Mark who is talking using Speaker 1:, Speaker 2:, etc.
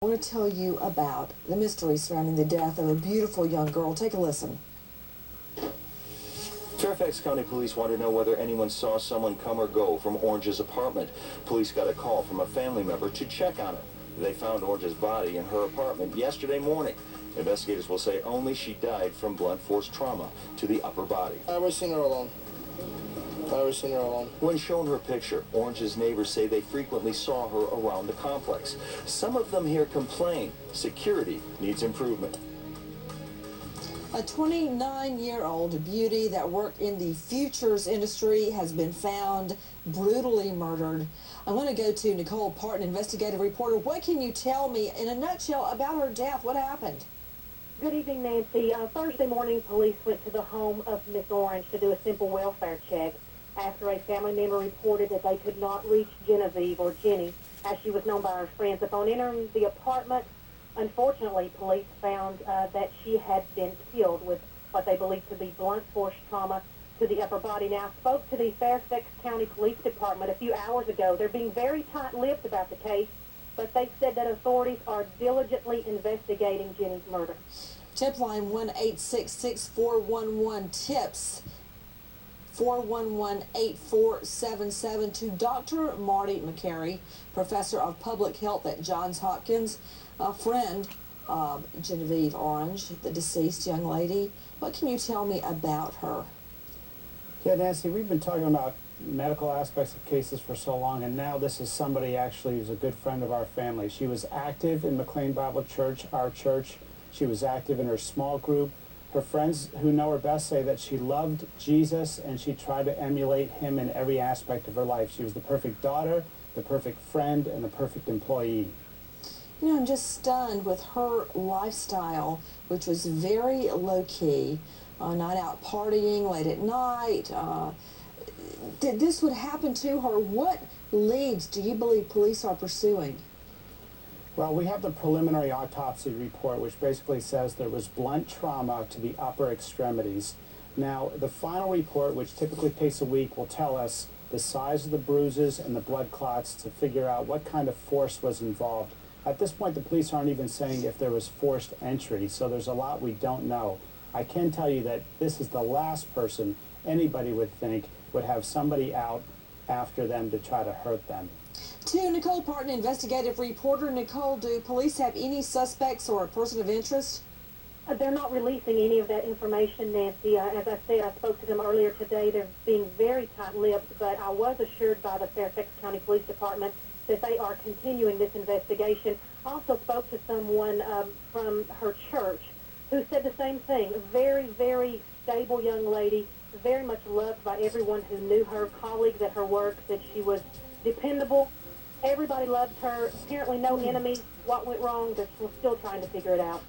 Speaker 1: I want to tell you about the mystery surrounding the death of a beautiful young girl. Take a listen.
Speaker 2: Fairfax County Police want to know whether anyone saw someone come or go from Orange's apartment. Police got a call from a family member to check on her. They found Orange's body in her apartment yesterday morning. Investigators will say only she died from blunt force trauma to the upper body.
Speaker 3: I've never seen her alone.
Speaker 2: When shown her picture, Orange's neighbors say they frequently saw her around the complex. Some of them here complain security needs improvement.
Speaker 1: A 29-year-old beauty that worked in the futures industry has been found brutally murdered. I want to go to Nicole Parton, investigative reporter. What can you tell me in a nutshell about her death? What happened?
Speaker 4: Good evening, Nancy. Thursday morning, police went to the home of Miss Orange to do a simple welfare check after a family member reported that they could not reach Genevieve, or Jenny, as she was known by her friends. Upon entering the apartment, unfortunately, police found that she had been killed with what they believe to be blunt force trauma to the upper body. Now, I spoke to the Fairfax County Police Department a few hours ago. They're being very tight-lipped about the case, but they said that authorities are diligently investigating Jenny's murder.
Speaker 1: Tip line 1-866-411-TIPS. 411-8477 to Dr. Marty McCary, professor of public health at Johns Hopkins, a friend of Genevieve Orange, the deceased young lady. What can you tell me about her?
Speaker 5: Yeah, Nancy, we've been talking about medical aspects of cases for so long, and now this is somebody actually who's a good friend of our family. She was active in McLean Bible Church, our church. She was active in her small group. Her friends who know her best say that she loved Jesus and she tried to emulate him in every aspect of her life. She was the perfect daughter, the perfect friend, and the perfect employee.
Speaker 1: You know, I'm just stunned with her lifestyle, which was very low-key, not out partying late at night. That this would happen to her. What leads do you believe police are pursuing?
Speaker 5: Well, we have the preliminary autopsy report, which basically says there was blunt trauma to the upper extremities. Now, the final report, which typically takes a week, will tell us the size of the bruises and the blood clots to figure out what kind of force was involved. At this point, the police aren't even saying if there was forced entry, so there's a lot we don't know. I can tell you that this is the last person anybody would think would have somebody out after them to try to hurt them.
Speaker 1: To Nicole Parton, investigative reporter. Nicole, do police have any suspects or a person of interest?
Speaker 4: They're not releasing any of that information, Nancy. As I said, I spoke to them earlier today. They're being very tight-lipped, but I was assured by the Fairfax County Police Department that they are continuing this investigation. I also spoke to someone from her church who said the same thing. A very, very stable young lady, very much loved by everyone who knew her. Colleagues at her work said she was dependable. Everybody loved her. Apparently no enemies. What went wrong? They're still trying to figure it out.